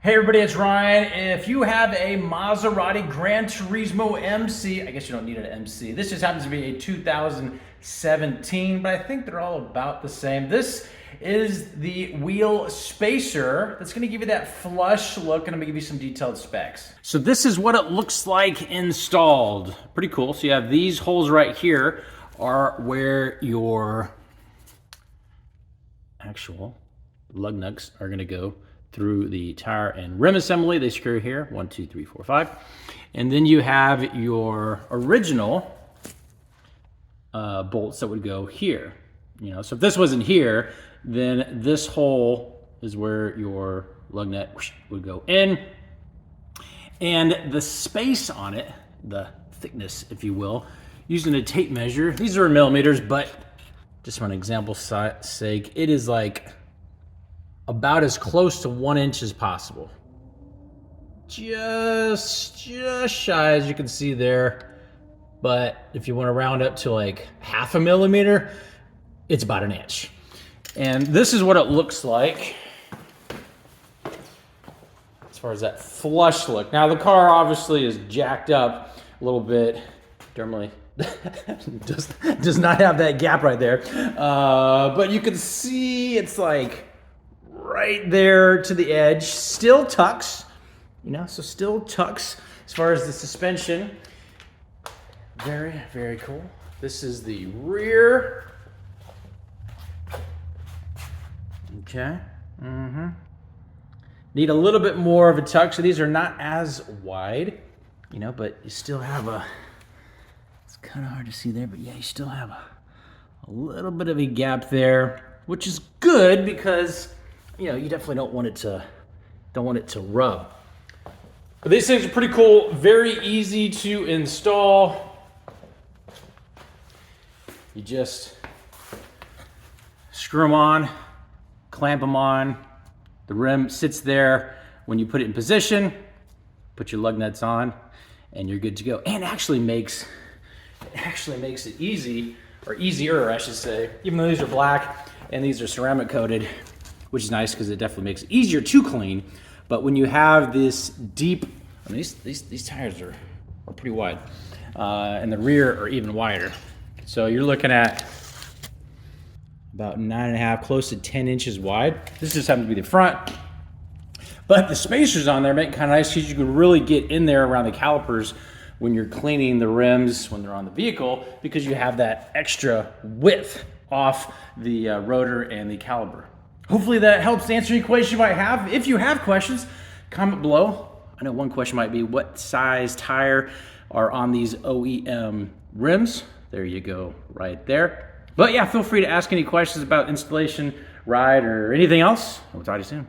Hey everybody, it's Ryan. If you have a Maserati Granturismo MC, I guess you don't need an MC. This just happens to be a 2017, but I think they're all about the same. This is the wheel spacer that's gonna give you that flush look, and I'm gonna give you some detailed specs. So this is what it looks like installed. Pretty cool. So you have these holes right here are where your actual lug nuts are gonna go through the tire and rim assembly. They screw here, 1, 2, 3, 4, 5. And then you have your original bolts that would go here. So if this wasn't here, then this hole is where your lug nut would go in. And the space on it, the thickness, if you will, using a tape measure, these are in millimeters, but just for an example's sake, it is like about as close to 1 inch as possible. Just shy, as you can see there. But if you want to round up to like 0.5 millimeter, it's about 1 inch. And this is what it looks like as far as that flush look. Now the car obviously is jacked up a little bit. Normally does not have that gap right there. But you can see it's like right there to the edge. Still tucks, so still tucks as far as the suspension. Very, very cool. This is the rear. Okay. Need a little bit more of a tuck, so these are not as wide, but you still have it's kind of hard to see there, but yeah, you still have a little bit of a gap there, which is good because you definitely don't want it to rub. But these things are pretty cool, very easy to install. You just screw them on, clamp them on. The rim sits there. When you put it in position, put your lug nuts on, and you're good to go. And it actually makes it easy, or easier, I should say. Even though these are black and these are ceramic coated, which is nice because it definitely makes it easier to clean. But when you have this deep, these tires are pretty wide, and the rear are even wider. So you're looking at about 9.5, close to 10 inches wide. This just happens to be the front. But the spacers on there make it kind of nice because you can really get in there around the calipers when you're cleaning the rims when they're on the vehicle, because you have that extra width off the rotor and the caliper. Hopefully that helps answer any questions you might have. If you have questions, comment below. I know one question might be, what size tire are on these OEM rims? There you go, right there. But yeah, feel free to ask any questions about installation, ride, or anything else. We'll talk to you soon.